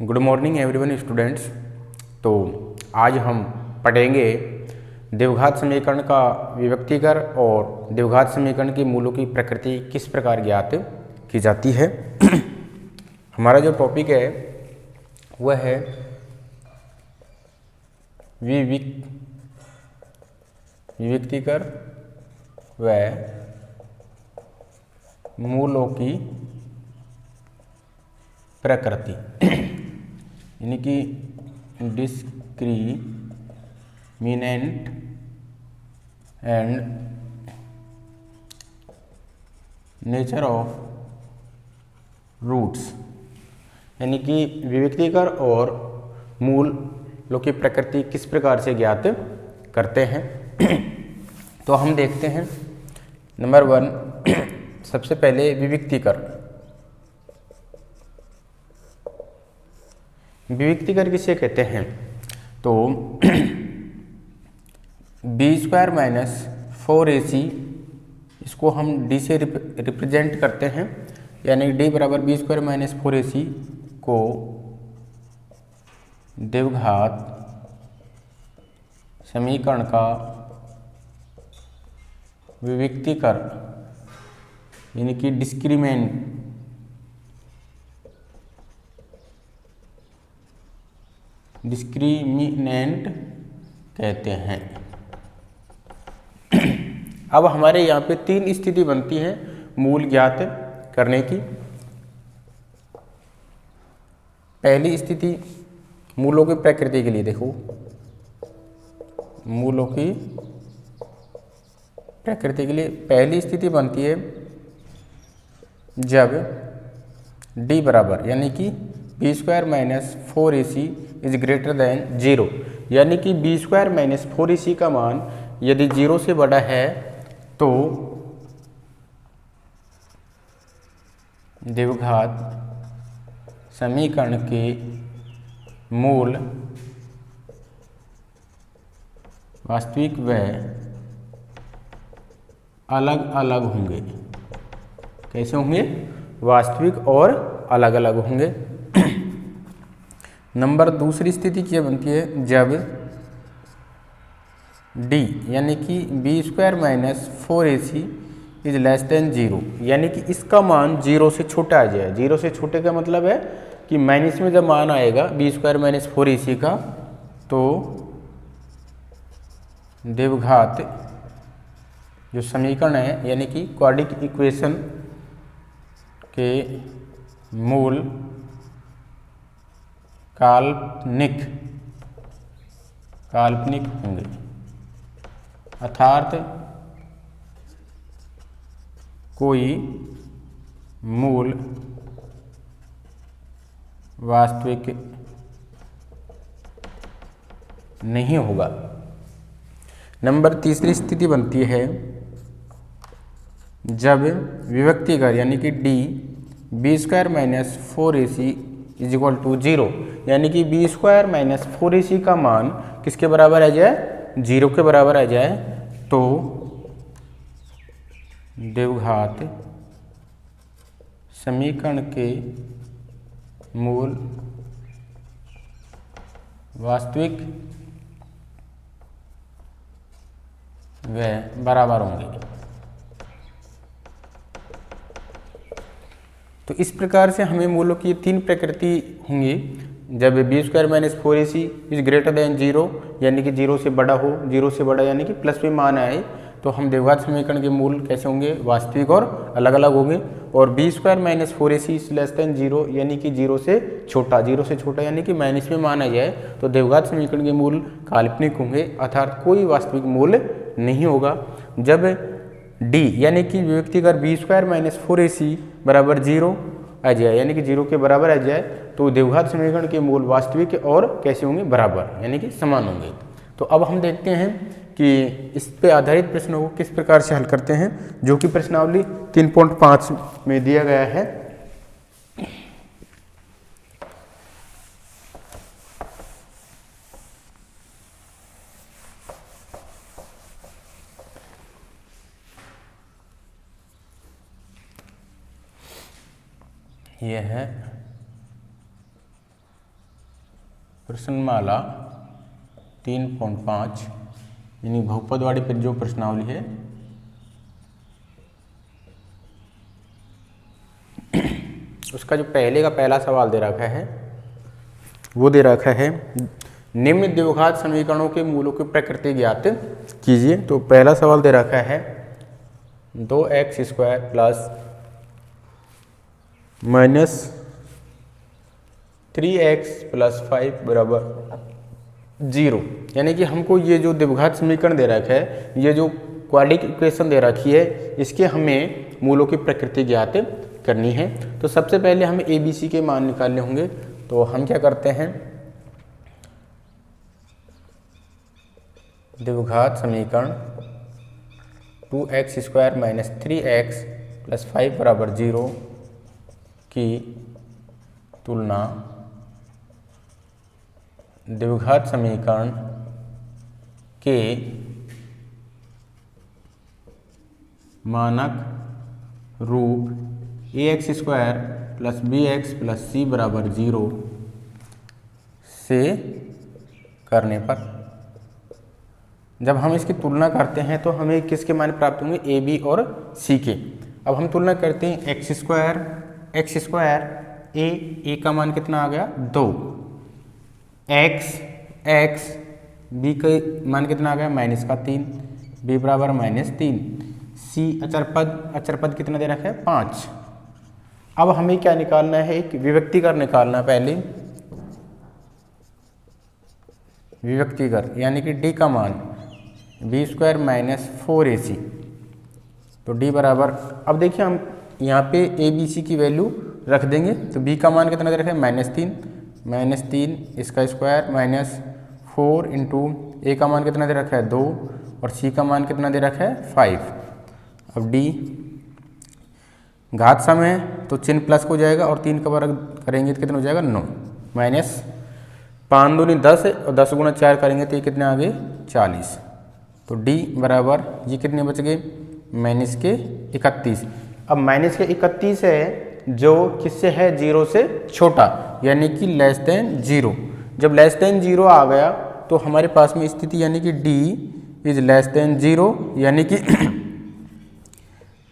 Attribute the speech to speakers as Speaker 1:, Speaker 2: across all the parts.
Speaker 1: Good morning everyone students. तो आज हम पढ़ेंगे द्विघात समीकरण का विभक्तीकरण और द्विघात समीकरण के मूलों की प्रकृति किस प्रकार ज्ञात की जाती है। हमारा जो टॉपिक है वह है विभक्तीकरण व मूलों की प्रकृति यानी कि discriminant and nature of roots, यानी कि विभक्तीकरण और मूलों की प्रकृति किस प्रकार से ज्ञात करते हैं। तो हम देखते हैं नंबर 1, सबसे पहले विभक्तीकरण। विभक्तीकरण किसे कहते हैं? तो b² - 4ac इसको हम d से रिप्रेजेंट करते हैं, यानी d बराबर b² - 4ac को द्विघात समीकरण का विभक्तीकरण यानी कि डिस्क्रिमिनेंट कहते हैं। अब हमारे यहाँ पे 3 स्थिति बनती है मूल ज्ञात करने की। पहली स्थिति मूलों की प्रकृति के लिए देखो, मूलों की प्रकृति के लिए पहली स्थिति बनती है जब d बराबर यानी कि b² - 4ac is greater than 0, यानी कि b² - 4ac का मान यदि 0 से बड़ा है तो द्विघात समीकरण के मूल वास्तविक व अलग अलग होंगे। कैसे होंगे? वास्तविक और अलग अलग होंगे। नंबर दूसरी स्थिति क्या बनती है? जब d यानी कि b² - 4ac is less than 0, यानी कि इसका मान 0 से छोटा आ जाए। 0 से छोटे का मतलब है कि माइनस में जब मान आएगा b² - 4ac का, तो द्विघात जो समीकरण है यानी कि क्वाड्रेटिक इक्वेशन के मूल काल्पनिक होंगे, अर्थात कोई मूल वास्तविक नहीं होगा। नंबर तीसरी स्थिति बनती है जब विभक्तीकरण यानी कि d b² - 4ac is equal to 0, यानी कि b² - 4ac का मान किसके बराबर आ जाए? 0 के बराबर आ जाए, तो द्विघात समीकरण के मूल वास्तविक व बराबर होंगे। तो इस प्रकार से हमें मूलों की 3 प्रकृति होंगी। जब b² - 4ac is greater than 0, यानी कि 0 से बड़ा हो, 0 से बड़ा यानी कि प्लस में मान आए, तो हम द्विघात समीकरण के मूल कैसे होंगे? वास्तविक और अलग अलग होंगे। और b² - 4ac is less than 0, यानी कि 0 से छोटा, 0 से छोटा यानी कि माइनस में मान आ जाए, तो द्विघात समीकरण के मूल काल्पनिक होंगे, अर्थात कोई वास्तविक मूल नहीं होगा। जब d यानी कि विभक्तीकरण b² - 4ac बराबर 0 आ जाए, यानी कि 0 के बराबर आ जाए, तो द्विघात समीकरण के मूल वास्तविक और कैसे होंगे? बराबर, यानी कि समान होंगे। तो अब हम देखते हैं कि इस पे आधारित प्रश्नों को किस प्रकार से हल करते हैं, जो कि प्रश्नावली 3.5 में दिया गया है। यह है प्रश्नमाला 3.5 यानी बहुपद वाली पर जो प्रश्नावली है उसका जो पहला सवाल दे रखा है वो दे रखा है निम्न द्विघात समीकरणों के मूलों की प्रकृति ज्ञात कीजिए। तो पहला सवाल दे रखा है 2x² plus minus 3x plus 5 बराबर 0, यानी कि हमको ये जो द्विघात समीकरण दे रखा है, ये जो क्वाड्रेटिक इक्वेशन दे रखी है, इसके हमें मूलों की प्रकृति ज्ञात करनी है। तो सबसे पहले हमें ABC के मान निकालने होंगे। तो हम क्या करते हैं, द्विघात समीकरण 2x² माइनस 3x प्लस 5 बराबर 0 की तुलना द्विघात समीकरण के मानक रूप ax² plus bx plus c बराबर 0 से करने पर, जब हम इसकी तुलना करते हैं तो हमें किसके मान प्राप्त होंगे, a b और c के। अब हम तुलना करते हैं x² a का मान कितना आ गया 2, x b का मान कितना आ गया -3, b बराबर -3, c अचर पद कितना दे रखा है 5। अब हमें क्या निकालना है, एक विभक्तिकर निकालना। पहले विभक्तिकर यानी कि d का मान b² माइनस 4ac, तो d बराबर, अब देखिए हम यहाँ पे a b c की वैल्यू रख देंगे। तो b का मान कितना दे रखा है -3 इसका स्क्वायर माइनस 4 इंटू a का मान कितना दे रखा है 2 और c का मान कितना दे रखा है 5। अब d घात सम है तो चिन्ह प्लस हो जाएगा और 3 का वर्ग करेंगे तो कितना हो जाएगा 9, माइनस 5 दूनी 10 है और 10 गुना 4 करेंगे तो ये कितने आ गए 40। तो d बराबर ये कितने बच गए -31। अब -31 है जो किससे है 0 से छोटा, यानी कि लेस देन 0। जब लेस देन 0 आ गया तो हमारे पास में स्थिति यानी कि d इज लेस देन 0, यानी कि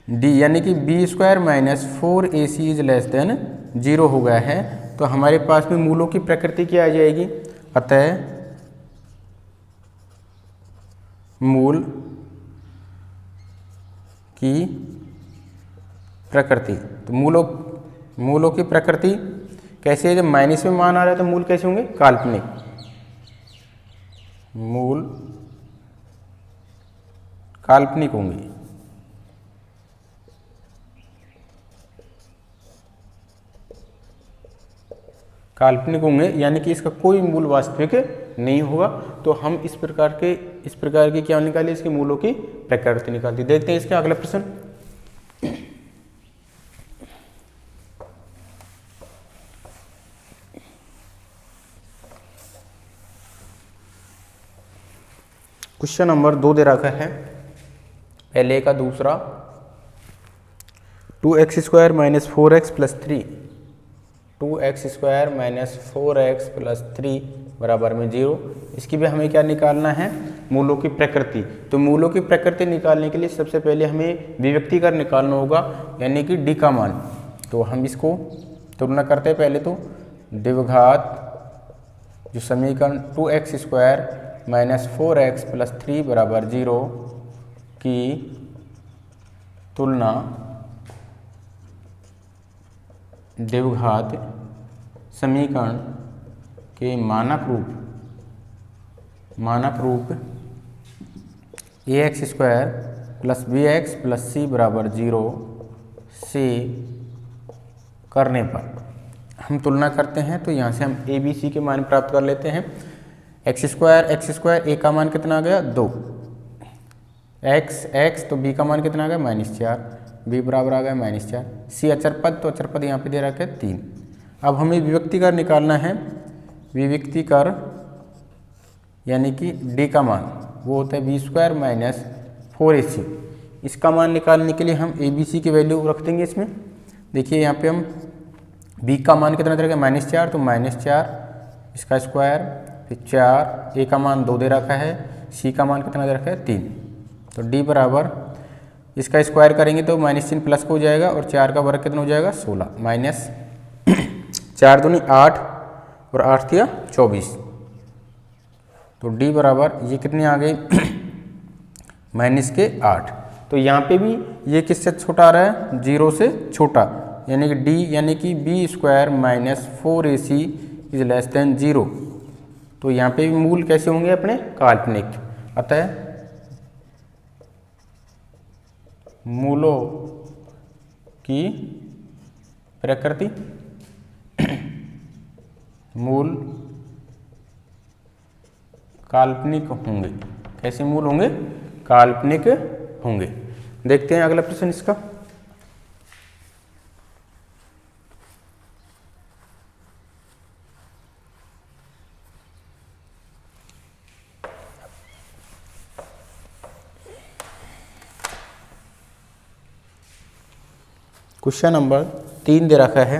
Speaker 1: d यानी कि b² minus 4ac is less than 0 हो गया है। तो हमारे पास में मूलों की प्रकृति क्या आ जाएगी, अतः मूल की प्रकृति। तो मूलों की प्रकृति कैसे है, जब माइनस में मान आ रहा है तो मूल कैसे होंगे, काल्पनिक। मूल काल्पनिक होंगे। काल्पनिक होंगे यानी कि इसका कोई मूल वास्तविक नहीं होगा। तो हम इस प्रकार के क्या निकाले, इसके मूलों की प्रकृति निकालती। देखते हैं इसका अगला प्रश्न। क्वेश्चन नंबर 2 दे रखा है, पहले का दूसरा 2x² minus 4x plus 3, 2x² minus 4x plus 3 बराबर में 0। इसकी भी हमें क्या निकालना है, मूलों की प्रकृति। तो मूलों की प्रकृति निकालने के लिए सबसे पहले हमें विभक्तिकर निकालना होगा, यानी कि d का मान। तो हम इसको तुलना करते हैं। पहले तो द्विघात जो समीकरण 2x² माइनस 4x प्लस 3 बराबर 0 की तुलना द्विघात समीकरण के मानक रूप ax² plus bx plus c बराबर 0 से करने पर हम तुलना करते हैं। तो यहाँ से हम a b c के मान प्राप्त कर लेते हैं। x² a का मान कितना आ गया 2, x तो b का मान कितना आ गया -4, b बराबर आ गया -4, c अचरपद, तो अचरपद यहाँ पे दे रखा है 3। अब हमें विभक्तिकर निकालना है। विभक्तिकर यानी कि d का मान वो होता है b² माइनस 4ac। इसका मान निकालने के लिए हम abc की वैल्यू रख देंगे इसमें। देखिए यहाँ पे हम b का मान कितना दे रखा है -4, तो -4 इसका स्क्वायर, फिर 4, ए का मान 2 दे रखा है, सी का मान कितना दे रखा है 3। तो डी बराबर इसका स्क्वायर करेंगे तो माइनस चिन्ह प्लस को हो जाएगा और 4 का वर्ग कितना हो जाएगा 16 माइनस 4 दूनी 8 और 8 थिया 24। तो डी बराबर ये कितने आ गए माइनस के 8। तो यहाँ पे भी ये किससे छोटा आ रहा है 0 से छोटा, यानी कि डी यानी कि B square minus 4ac is less than 0। तो यहाँ पे भी मूल कैसे होंगे अपने काल्पनिक, अतः मूलों की प्रकृति मूल काल्पनिक होंगे। कैसे मूल होंगे काल्पनिक होंगे। देखते हैं अगला प्रश्न इसका। क्वेश्चन नंबर 3 दे रखा है,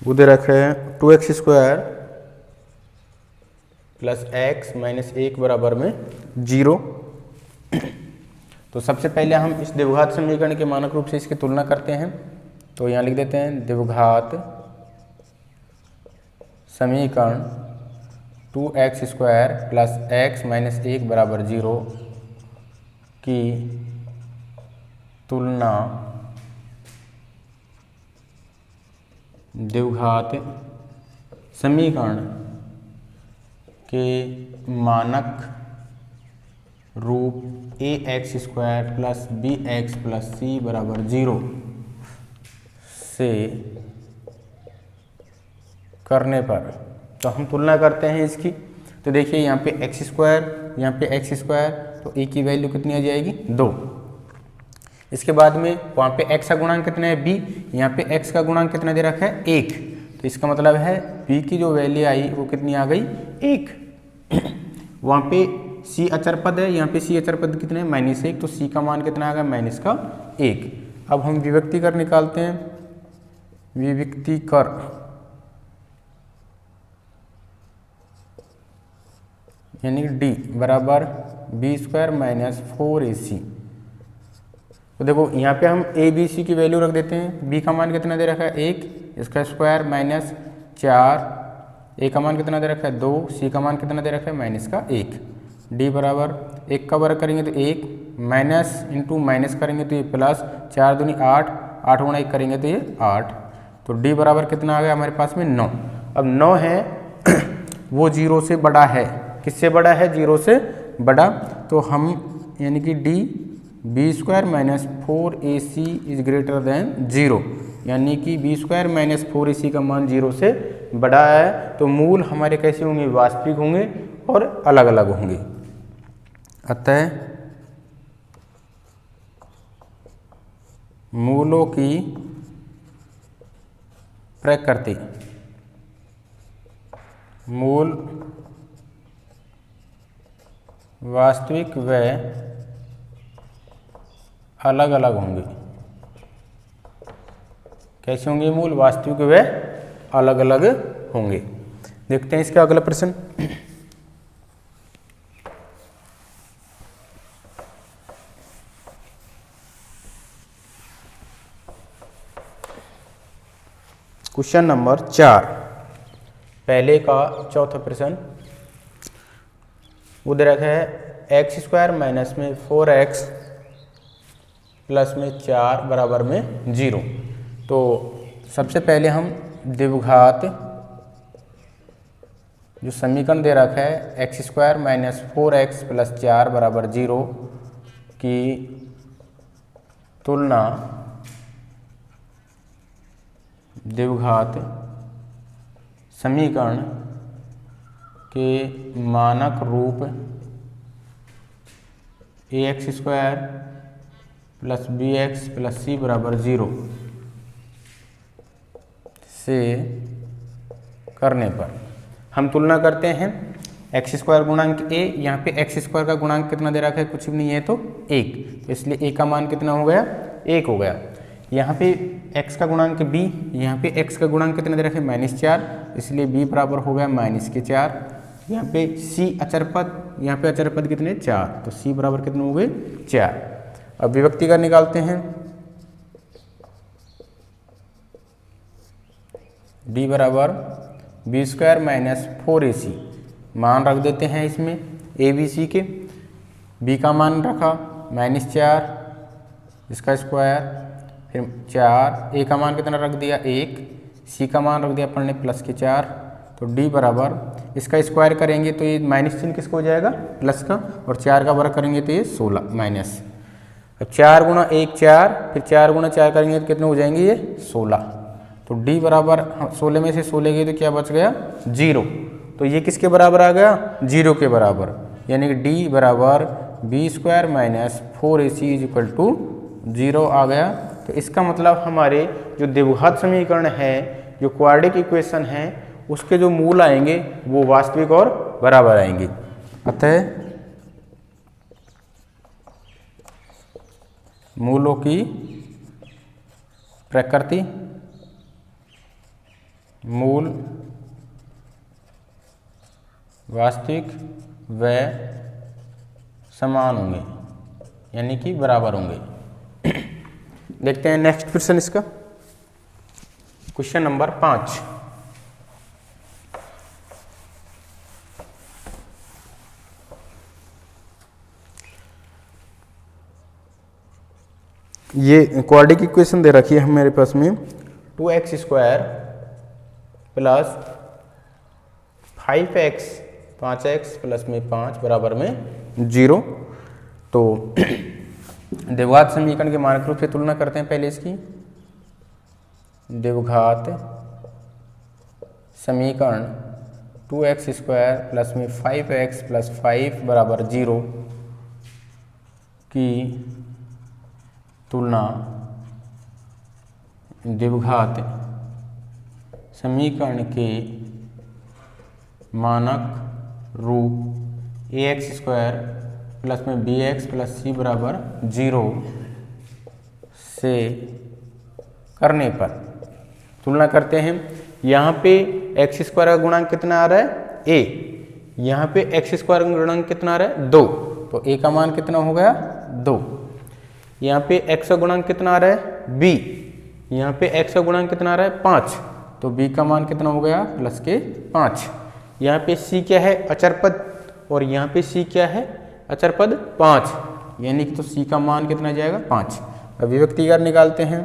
Speaker 1: वो दे रखा है 2x square plus x minus 1 बराबर में 0। तो सबसे पहले हम इस द्विघात समीकरण के मानक रूप से इसकी तुलना करते हैं। तो यहाँ लिख देते हैं द्विघात समीकरण 2x square plus x minus 1 बराबर 0 की तुलना द्विघात समीकरण के मानक रूप ax square plus bx plus c बराबर 0 से करने पर। तो हम तुलना करते हैं इसकी। तो देखिए यहाँ पे x स्क्वायर, यहाँ पे x स्क्वायर, तो a की वैल्यू कितनी आ जाएगी 2। इसके बाद में वहाँ पे x का गुणांक कितना है b, यहाँ पे x का गुणांक कितना दे रखा है 1। तो इसका मतलब है b की जो वैल्यू आई वो कितनी आ गई 1। वहाँ पे c अचर पद है, यहाँ पे c अचर पद कितने है -1, तो c का मान कितना आ गया माइनस का 1। अब हम विभक्ति कर निकालते हैं। विभक्ति कर यानी d बराबर बी स्क्वायर माइनस 4ac। तो देखो यहाँ पे हम a b c की वैल्यू रख देते हैं। b का मान कितना दे रखा है 1, इसका स्क्वायर माइनस 4, a का मान कितना दे रखा है 2, c का मान कितना दे रखा है माइनस का 1। d बराबर 1 का वर्ग करेंगे तो 1, माइनस इंटू माइनस करेंगे तो ये प्लस, 4 दूनी 8, 8 गुणा 1 करेंगे तो ये 8। तो d बराबर कितना आ गया हमारे पास में 9। अब 9 है वो 0 से बड़ा है। किससे बड़ा है 0 से बड़ा। तो हम यानी कि d B square minus 4ac is greater than 0, यानी कि बी स्क्वायर माइनस 4ac का मान 0 से बड़ा है। तो मूल हमारे कैसे होंगे वास्तविक होंगे और अलग अलग होंगे। अतः मूलों की प्रकृति मूल वास्तविक व अलग अलग होंगे। कैसे होंगे मूल वास्तविक व अलग अलग होंगे। देखते हैं इसका अगला प्रश्न। क्वेश्चन नंबर 4 पहले का चौथा प्रश्न। वो दे रखा है एक्स स्क्वायर माइनस में 4x प्लस में 4 बराबर में 0। तो सबसे पहले हम द्विघात जो समीकरण दे रखा है x square minus 4x plus 4 बराबर 0 की तुलना द्विघात समीकरण के मानक रूप ax square plus bx plus c बराबर 0 से करने पर। हम तुलना करते हैं एक्स स्क्वायर गुणांक a, यहाँ पे एक्स स्क्वायर का गुणांक कितना दे रखा है कुछ भी नहीं है तो 1, तो इसलिए a का मान कितना हो गया 1 हो गया। यहाँ पे x का गुणांक b, यहाँ पे x का गुणांक कितना दे रखे -4, इसलिए b बराबर हो गया -4। यहाँ पे c अचर पद, यहाँ पे अचर पद कितने 4, तो c बराबर कितने हो गए 4। अब विभक्ति का निकालते हैं, d बराबर b² - 4ac, मान रख देते हैं इसमें a b c के। b का मान रखा -4 इसका स्क्वायर, फिर 4, a का मान कितना रख दिया 1, c का मान रख दिया अपन ने +4, तो d बराबर इसका स्क्वायर करेंगे तो ये माइनस चिन्ह किसको हो जाएगा प्लस का, और 4 का वर्ग करेंगे तो ये 16 माइनस। अब 4 गुणा 1 4, फिर 4 गुणा 4 करेंगे तो कितने हो जाएंगे ये 16, तो d बराबर 16 में से 16 गए तो क्या बच गया 0, तो ये किसके बराबर आ गया 0 के बराबर, यानी कि d बराबर b² - 4ac = 0 आ गया। तो इसका मतलब हमारे जो द्विघात समीकरण है, जो क्वाड्रेटिक इक्वेशन है, उसके जो मूल आएंगे वो वास्तविक और बराबर आएंगे। अतः मूलों की प्रकृति मूल वास्तविक व समान होंगे, यानी कि बराबर होंगे। देखते हैं नेक्स्ट क्वेश्चन इसका, क्वेश्चन नंबर 5। ये क्वाड्रेटिक इक्वेशन दे रखी है हमारे पास में 2x² plus 5x 5x plus में 5 बराबर में 0। तो द्विघात समीकरण के मानक रूप से तुलना करते हैं पहले इसकी। द्विघात समीकरण 2x² प्लस में 5x प्लस 5 बराबर 0 की तुलना द्विघात समीकरण के मानक रूप ax² प्लस में bx प्लस c बराबर 0 से करने पर तुलना करते हैं। यहाँ पे x² का गुणांक कितना आ रहा है a, यहाँ पे x² का गुणांक कितना आ रहा है 2, तो a का मान कितना हो गया 2। यहाँ पे x का गुणांक कितना आ रहा है b, यहाँ पे x का गुणांक कितना आ रहा है 5, तो b का मान कितना हो गया +5। यहाँ पे c क्या है अचर पद, और यहाँ पे c क्या है अचर पद 5, यानी कि तो c का मान कितना जाएगा 5। अब विभक्ति कर निकालते हैं,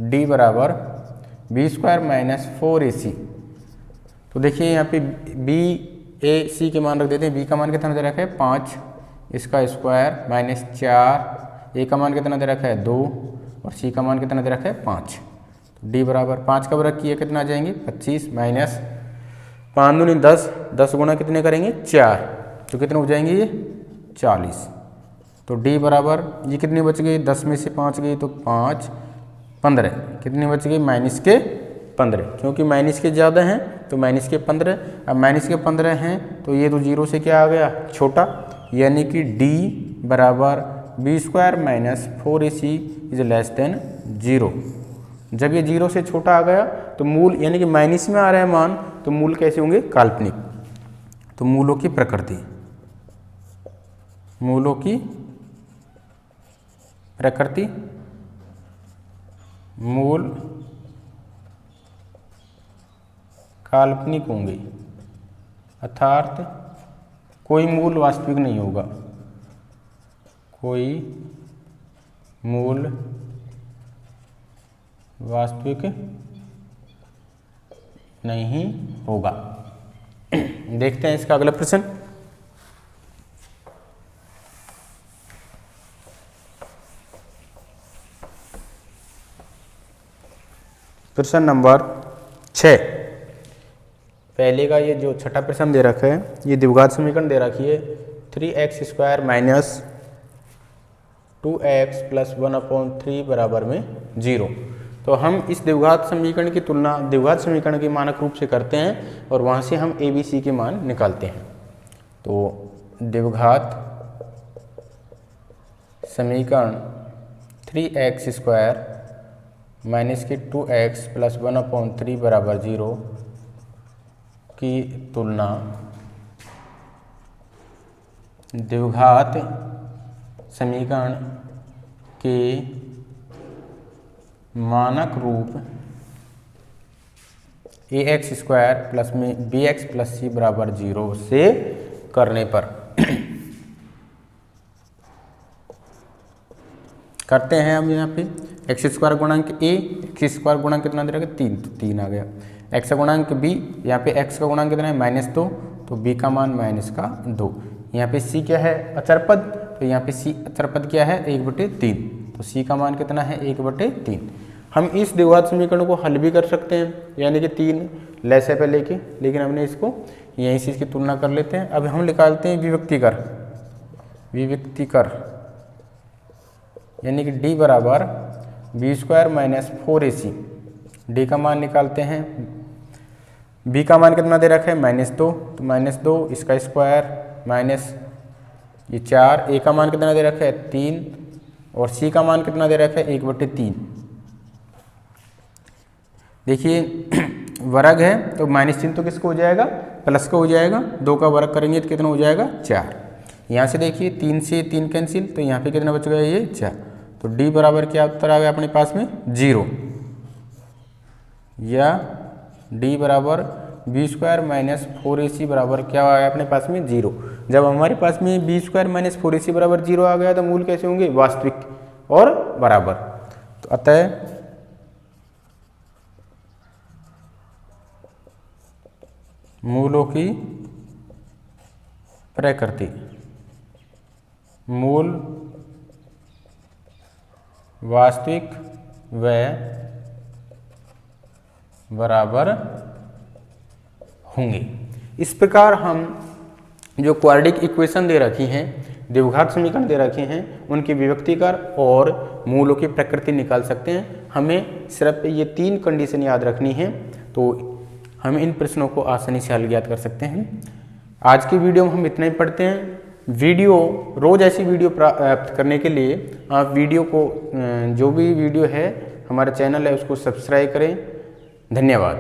Speaker 1: d बराबर b² - 4ac। तो देखिए यहाँ पे b a c के मान रख देते हैं। b का मान कितना दे रखा है 5, इसका स्क्वायर -4, a का मान कितना दे रखा है 2, और c का मान कितना दे रखा है 5। तो d बराबर 5 का वर्ग किया कितना आ जाएंगे 25 माइनस 5 दूनी 10, 10 गुणा कितने करेंगे 4, तो कितने हो जाएंगे ये 40। तो d बराबर ये कितनी बच गई 10 में से 5 गई तो 5 15, कितने बच गई -15, क्योंकि माइनस के ज़्यादा हैं तो -15। अब -15 हैं तो ये तो 0 से क्या आ गया छोटा, यानी कि d बराबर b² - 4ac > 0। जब ये 0 से छोटा आ गया तो मूल, यानी कि माइनस में आ रहा है मान, तो मूल कैसे होंगे काल्पनिक। तो मूलों की प्रकृति, मूलों की प्रकृति मूल काल्पनिक होंगे, अर्थात कोई मूल वास्तविक नहीं होगा, कोई मूल वास्तविक नहीं होगा। देखते हैं इसका अगला प्रश्न। प्रश्न नंबर 6। पहले का ये जो छठा प्रश्न दे रखा है, ये द्विघात समीकरण दे रखी है 3x² माइनस 2x प्लस 1/3 बराबर में 0। तो हम इस द्विघात समीकरण की तुलना द्विघात समीकरण के मानक रूप से करते हैं और वहाँ से हम a b c के मान निकालते हैं। तो द्विघात समीकरण 3x² माइनस के 2x प्लस 1/3 बराबर 0 की तुलना द्विघात समीकरण के मानक रूप ax² प्लस में bx प्लस c बराबर 0 से करने पर करते हैं हम यहाँ पे x² गुणांक a, x² गुणांक कितना दे रखा है 3, तो 3 आ गया। x का गुणांक b, यहाँ पे x का गुणांक कितना है -2, तो b का मान -2। यहाँ पे c क्या है अचर पद, तो यहाँ पे c अचर पद क्या है 1/3, तो c का मान कितना है 1/3। हम इस द्विघात समीकरण को हल भी कर सकते हैं, यानी कि 3 लैसे पे लेके, लेकिन हमने इसको यहीं से इसकी तुलना कर लेते हैं। अब हम निकालते हैं विविक्तिकर, यानी कि d बराबर b² माइनस 4ac। d का मान निकालते हैं, b का मान कितना दे रखा है -2, तो -2 इसका स्क्वायर माइनस ये 4, a का मान कितना दे रखा है 3 और c का मान कितना दे रखा है 1/3। देखिए वर्ग है तो माइनस चिन्ह तो किसको हो जाएगा, प्लस का हो जाएगा। 2 का वर्ग करेंगे तो कितना हो जाएगा 4। यहाँ से देखिए 3 से 3 कैंसिल, तो यहाँ पे कितना बच गया ये 4। तो d बराबर क्या उत्तर आ गया अपने पास में 0, या d बराबर b² माइनस 4ac बराबर क्या आ गया अपने पास में 0। जब हमारे पास में b² माइनस 4ac बराबर 0 आ गया तो मूल कैसे होंगे, वास्तविक और बराबर। तो अतः मूलों की प्रकृति, मूल वास्तविक व बराबर होंगे। इस प्रकार हम जो क्वाड्रेटिक इक्वेशन दे रखी हैं, द्विघात समीकरण दे रखे हैं, उनकी विभक्तिकर और मूलों की प्रकृति निकाल सकते हैं। हमें सिर्फ ये 3 कंडीशन याद रखनी है, तो हम इन प्रश्नों को आसानी से हल ज्ञात कर सकते हैं। आज की वीडियो में हम इतना ही पढ़ते हैं। वीडियो रोज़ ऐसी वीडियो प्राप्त करने के लिए आप वीडियो को जो भी वीडियो है हमारा चैनल है उसको सब्सक्राइब करें। धन्यवाद।